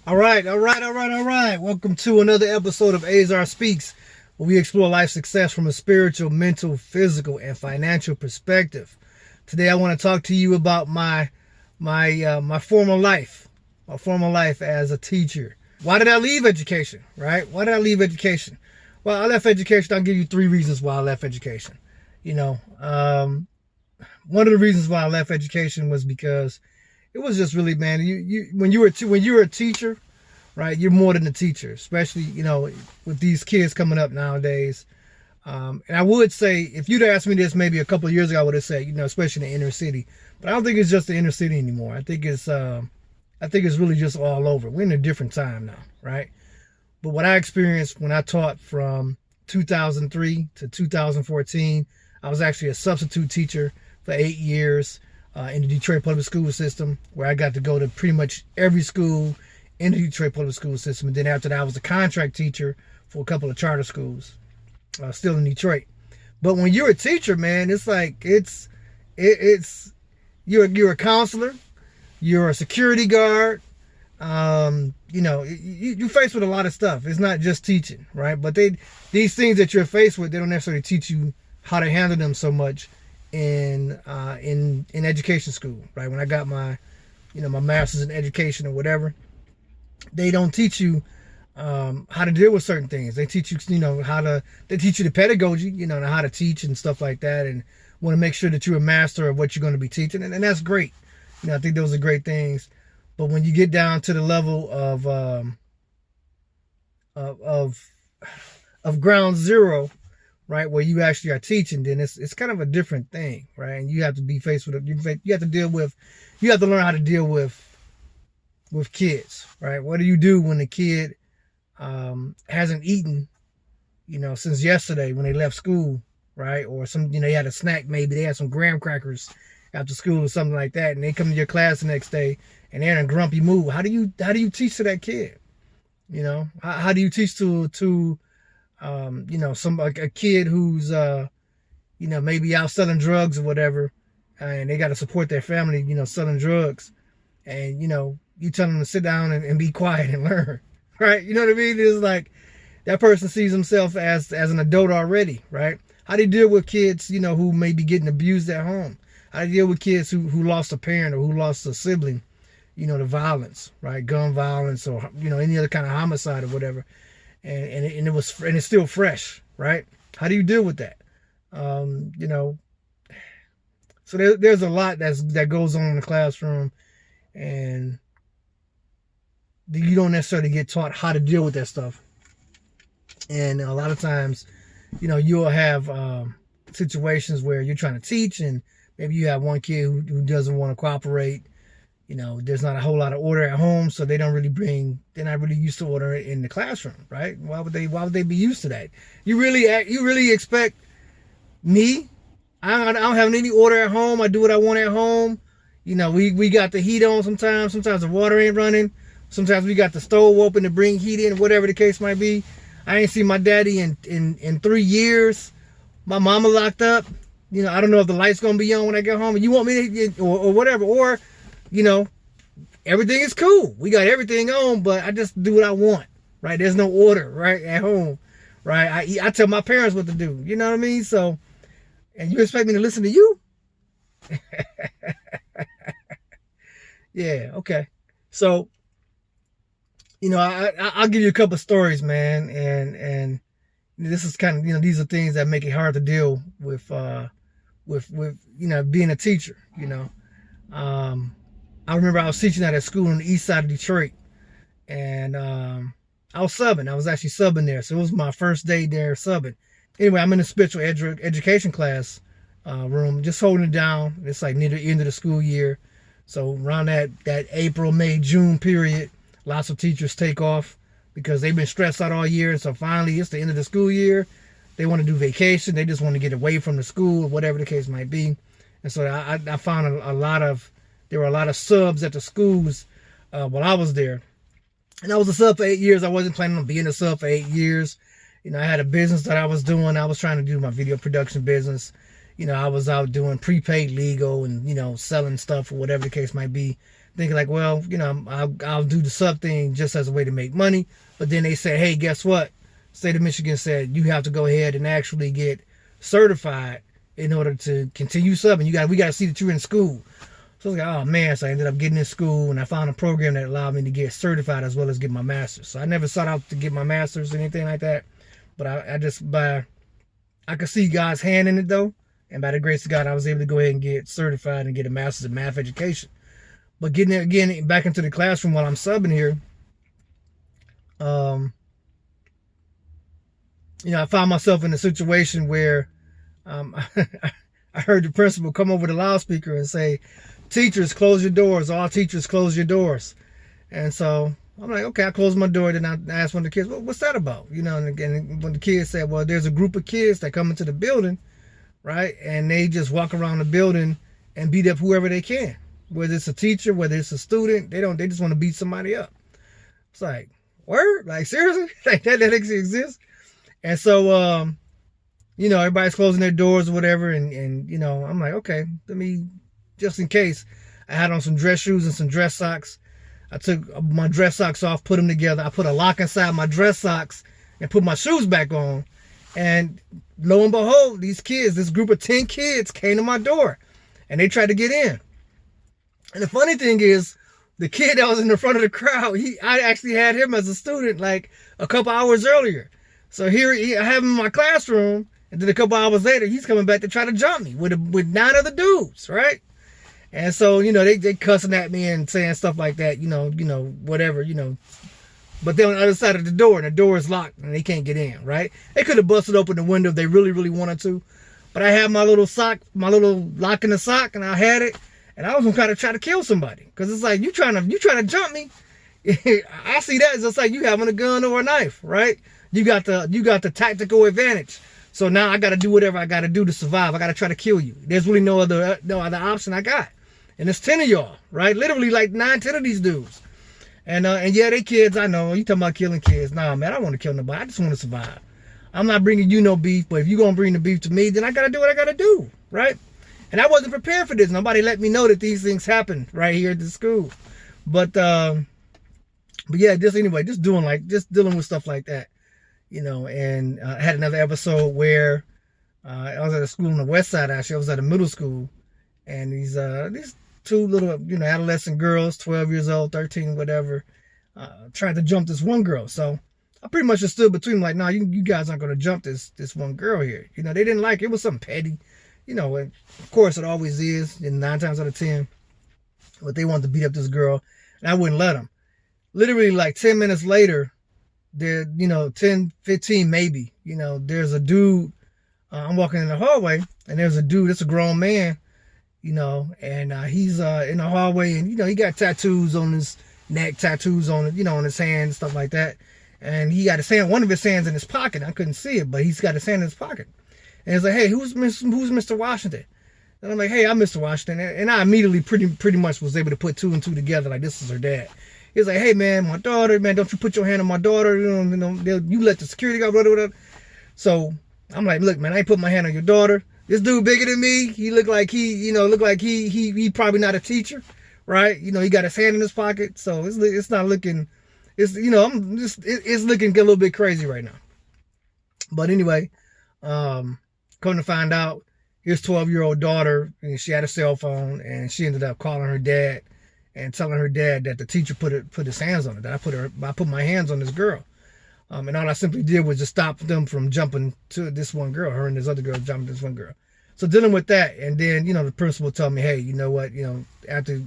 All right. Welcome to another episode of Azar Speaks, where we explore life success from a spiritual, mental, physical, and financial perspective. Today, I want to talk to you about my former life, as a teacher. Why did I leave education? Right? Why did I leave education? Well, I left education. I'll give you 3 reasons why I left education. One of the reasons why I left education was because it was just really, man, when you were a teacher, right, you're more than a teacher, especially, with these kids coming up nowadays. And I would say, if you'd asked me this maybe a couple of years ago, I would have said, especially in the inner city. But I don't think it's just the inner city anymore. I think it's really just all over. We're in a different time now, right? But what I experienced when I taught from 2003 to 2014, I was actually a substitute teacher for 8 years. In the Detroit public school system, where I got to go to pretty much every school in the Detroit public school system. And then after that, I was a contract teacher for a couple of charter schools, still in Detroit. But when you're a teacher, man, it's like you're a counselor, you're a security guard. You're faced with a lot of stuff. It's not just teaching, right? But these things that you're faced with, they don't necessarily teach you how to handle them so much in education school, right? When I got my master's in education or whatever, they don't teach you how to deal with certain things. They teach you, they teach you the pedagogy, how to teach and stuff like that, and want to make sure that you're a master of what you're going to be teaching, and that's great. I think those are great things. But when you get down to the level of ground zero, right, where you actually are teaching, then it's kind of a different thing, right? And you have to be faced with it. You have to learn how to deal with kids, right? What do you do when the kid hasn't eaten, since yesterday when they left school, right? Or they had a snack, maybe they had some graham crackers after school or something like that, and they come to your class the next day and they're in a grumpy mood. How do you teach to that kid? How do you teach to a kid who's maybe out selling drugs or whatever, and they got to support their family, selling drugs, and you tell them to sit down and be quiet and learn, right? You know what I mean? It's like that person sees himself as an adult already, right? How do you deal with kids, who may be getting abused at home? How do you deal with kids who lost a parent or who lost a sibling, to violence, right? Gun violence or any other kind of homicide or whatever. And it's still fresh, right? How do you deal with that? So there's a lot that goes on in the classroom, and you don't necessarily get taught how to deal with that stuff. And a lot of times, you'll have situations where you're trying to teach, and maybe you have one kid who doesn't want to cooperate. There's not a whole lot of order at home, so they're not really used to order in the classroom, right? Why would they be used to that? You really expect me? I don't have any order at home. I do what I want at home. We got the heat on sometimes. Sometimes the water ain't running. Sometimes we got the stove open to bring heat in, whatever the case might be. I ain't seen my daddy in 3 years. My mama locked up. I don't know if the light's gonna be on when I get home. And you want me to, or whatever, or everything is cool. We got everything on, but I just do what I want, right? There's no order, right, at home, right? I tell my parents what to do. You know what I mean? So, and you expect me to listen to you? Yeah, okay. So, I'll give you a couple of stories, man, and this is kind of, these are things that make it hard to deal with being a teacher. I remember I was teaching at a school on the east side of Detroit, and I was subbing. I was actually subbing there, so it was my first day there subbing. Anyway, I'm in a spiritual education class room, just holding it down. It's like near the end of the school year, so around that April, May, June period, lots of teachers take off because they've been stressed out all year, and so finally it's the end of the school year. They want to do vacation. They just want to get away from the school, whatever the case might be. And so I found there were a lot of subs at the schools while I was there. And I was a sub for 8 years. I wasn't planning on being a sub for 8 years. I had a business that I was doing. I was trying to do my video production business. I was out doing prepaid legal and, selling stuff or whatever the case might be. thinking like, well, I'll do the sub thing just as a way to make money. But then they said, hey, guess what? State of Michigan said you have to go ahead and actually get certified in order to continue subbing. We got to see that you're in school. So I was like, oh man. So I ended up getting in school, and I found a program that allowed me to get certified as well as get my master's. So I never sought out to get my master's or anything like that. But I could see God's hand in it though. And by the grace of God, I was able to go ahead and get certified and get a master's in math education. But getting it again back into the classroom while I'm subbing here, I found myself in a situation where I heard the principal come over the loudspeaker and say, teachers, close your doors. All teachers, close your doors. And so I'm like, okay, I closed my door. Then I asked one of the kids, well, what's that about? And again, when the kids said, well, there's a group of kids that come into the building, right? And they just walk around the building and beat up whoever they can. Whether it's a teacher, whether it's a student, they just want to beat somebody up. It's like, word? Like, seriously? Like, that actually exists? And so, everybody's closing their doors or whatever. And I'm like, okay, let me, just in case. I had on some dress shoes and some dress socks. I took my dress socks off, put them together. I put a lock inside my dress socks and put my shoes back on. And lo and behold, this group of 10 kids came to my door and they tried to get in. And the funny thing is, the kid that was in the front of the crowd, I actually had him as a student like a couple hours earlier. So I have him in my classroom, and then a couple hours later, he's coming back to try to jump me with 9 other dudes, right? And so, they cussing at me and saying stuff like that, whatever, But they're on the other side of the door, and the door is locked, and they can't get in, right? They could have busted open the window if they really, really wanted to. But I had my little lock in the sock, and I had it. And I was gonna kind of try to kill somebody, because it's like you trying to jump me. I see that as just like you having a gun or a knife, right? You got the tactical advantage. So now I got to do whatever I got to do to survive. I got to try to kill you. There's really no other option I got. And it's 10 of y'all, right? Literally like 9, 10 of these dudes. And yeah, they kids. I know you talking about killing kids. Nah, man, I don't want to kill nobody. I just want to survive. I'm not bringing you no beef, but if you gonna bring the beef to me, then I got to do what I got to do, right? And I wasn't prepared for this. Nobody let me know that these things happen right here at the school. But yeah, just dealing with stuff like that, And I had another episode where I was at a school on the west side. Actually, I was at a middle school, and these two little adolescent girls, 12 years old, 13, whatever, tried to jump this one girl. So I pretty much just stood between them, like, nah, you guys aren't gonna jump this one girl here. They didn't like it. It was something petty. And of course it always is, and 9 times out of 10. But they wanted to beat up this girl, and I wouldn't let them. Literally, like 10 minutes later, there, 10, 15 maybe, there's a dude. I'm walking in the hallway, and there's a dude. It's a grown man, and he's in the hallway, and he got tattoos on his neck, tattoos on on his hand, stuff like that. And he got one of his hands in his pocket. I couldn't see it, but he's got his hand in his pocket. And he's like, hey, who's Mr. Washington? And I'm like, hey, I'm Mr. Washington. And I immediately pretty much was able to put 2 and 2 together, like this is her dad. He's like, hey, man, my daughter, man, don't you put your hand on my daughter. You let the security guard, whatever. So I'm like, look, man, I ain't put my hand on your daughter. This dude bigger than me. He looked like he probably not a teacher, right? He got his hand in his pocket. So it's not looking, it's looking a little bit crazy right now. But anyway, come to find out, his 12-year-old daughter, and she had a cell phone, and she ended up calling her dad and telling her dad that the teacher put his hands on her, that I put my hands on this girl. And all I simply did was just stop them from jumping to this one girl, her and this other girl jumping to this one girl. So dealing with that, and then, the principal told me, hey, you know what, after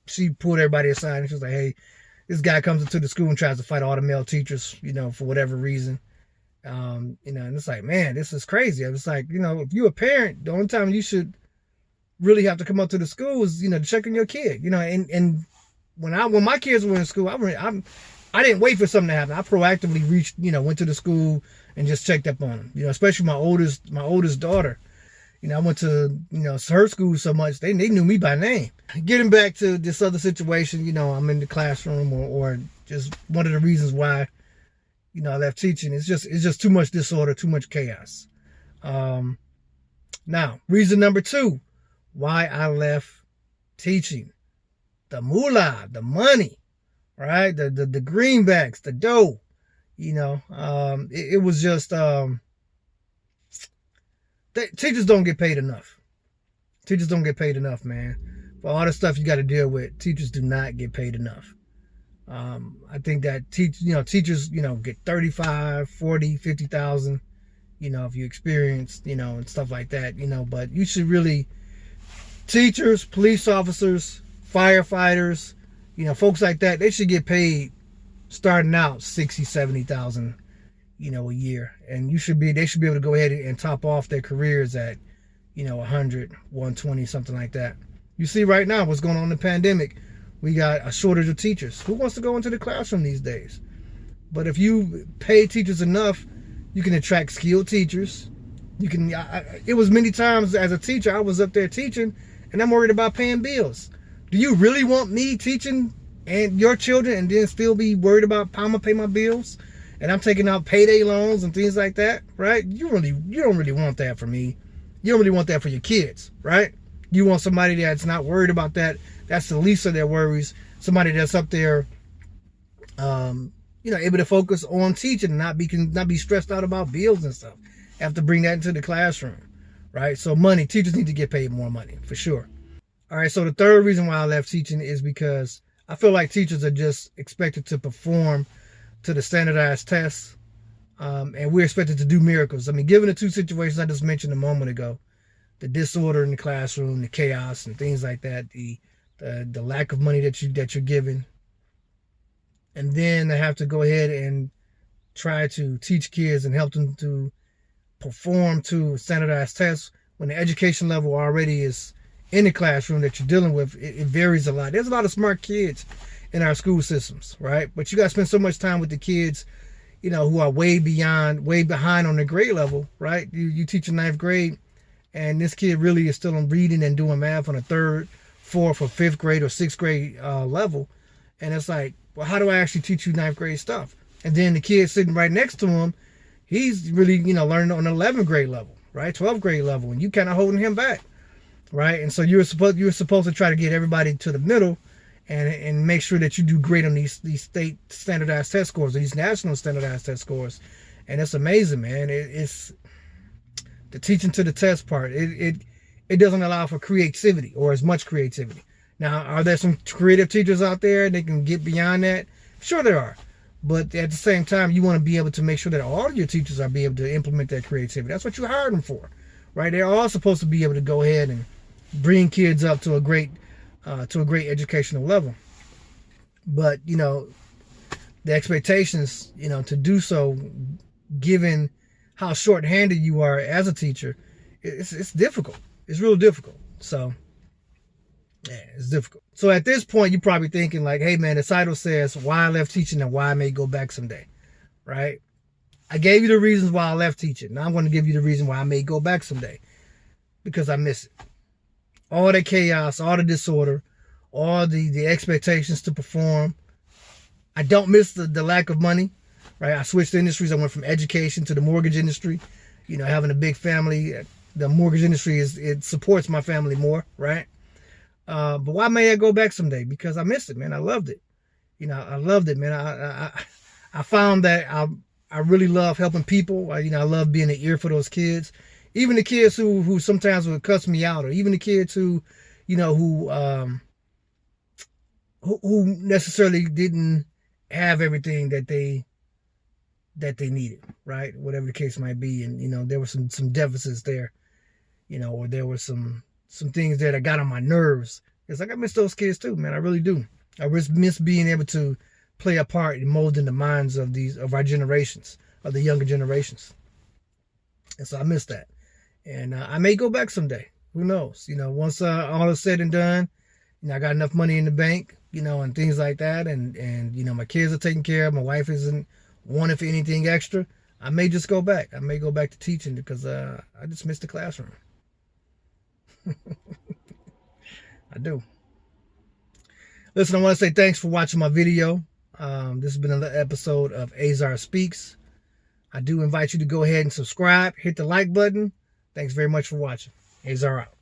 she pulled everybody aside, and she was like, hey, this guy comes into the school and tries to fight all the male teachers, for whatever reason. And it's like, man, this is crazy. I was like, if you're a parent, the only time you should really have to come up to the school is, to check on your kid, and when my kids were in school, I didn't wait for something to happen. I proactively reached, went to the school and just checked up on them, especially my oldest daughter. I went to, her school so much, they knew me by name. Getting back to this other situation, I'm in the classroom or just one of the reasons why, I left teaching. It's just too much disorder, too much chaos. Now, reason number 2, why I left teaching. moolah, the money, right? The greenbacks, the dough. It was just teachers don't get paid enough. Teachers don't get paid enough, man. For all the stuff you got to deal with, teachers do not get paid enough. I think that teachers, get 35, 40, 50,000, if you experience, and stuff like that, but you should really, teachers, police officers, firefighters, folks like that, they should get paid starting out 60, 70,000, a year. And they should be able to go ahead and top off their careers at, 100, 120, something like that. You see right now what's going on in the pandemic. We got a shortage of teachers. Who wants to go into the classroom these days? But if you pay teachers enough, you can attract skilled teachers. It was many times as a teacher, I was up there teaching, and I'm worried about paying bills. Do you really want me teaching and your children and then still be worried about how I'm gonna pay my bills? And I'm taking out payday loans and things like that, right? You don't really want that for me. You don't really want that for your kids, right? You want somebody that's not worried about that. That's the least of their worries. Somebody that's up there, able to focus on teaching and not be stressed out about bills and stuff. Have to bring that into the classroom, right? So money, teachers need to get paid more money for sure. All right. So the third reason why I left teaching is because I feel like teachers are just expected to perform to the standardized tests. And we're expected to do miracles. I mean, given the two situations I just mentioned a moment ago, the disorder in the classroom, the chaos and things like that, the lack of money that you're given, and then they have to go ahead and try to teach kids and help them to perform to standardized tests when the education level already is in the classroom that you're dealing with. It varies a lot. There's a lot of smart kids in our school systems, right? But you got to spend so much time with the kids, who are way behind on the grade level, right? You teach in 9th grade, and this kid really is still on reading and doing math on a 3rd, 4th, or 5th grade or 6th grade level. And it's like, well, how do I actually teach you 9th grade stuff? And then the kid sitting right next to him, he's really, learning on an 11th grade level, right? 12th grade level, and you kind of holding him back, right? And so you're supposed to try to get everybody to the middle and make sure that you do great on these state standardized test scores, or these national standardized test scores. And it's amazing, man. It's the teaching to the test part. It doesn't allow for creativity or as much creativity. Now, are there some creative teachers out there that can get beyond that? Sure there are. But at the same time, you want to be able to make sure that all of your teachers are be able to implement that creativity. That's what you hired them for, right? They're all supposed to be able to go ahead and bring kids up to a great educational level. But, the expectations, to do so, given how short-handed you are as a teacher, it's difficult. It's real difficult. So, yeah, it's difficult. So at this point, you're probably thinking like, hey, man, the title says why I left teaching and why I may go back someday, right? I gave you the reasons why I left teaching. Now I'm going to give you the reason why I may go back someday, because I miss it. All the chaos, all the disorder, all the expectations to perform. I don't miss the lack of money, right? I switched industries. I went from education to the mortgage industry. Having a big family, the mortgage industry it supports my family more, right? But why may I go back someday? Because I missed it, man. I loved it. I loved it, man. I found that I really love helping people. I love being an ear for those kids. Even the kids who sometimes would cuss me out, or even the kids who necessarily didn't have everything that they needed, right? Whatever the case might be. And, there were some deficits there, or there were some things there that got on my nerves. It's like, I miss those kids too, man. I really do. I miss being able to play a part in molding the minds of our generations, of the younger generations. And so I miss that. And I may go back someday. Who knows? Once all is said and done, I got enough money in the bank, and things like that. And my kids are taken care of. My wife isn't wanting for anything extra. I may just go back. I may go back to teaching because I just miss the classroom. I do. Listen, I want to say thanks for watching my video. This has been another episode of Azar Speaks. I do invite you to go ahead and subscribe, hit the like button. Thanks very much for watching. Azar out.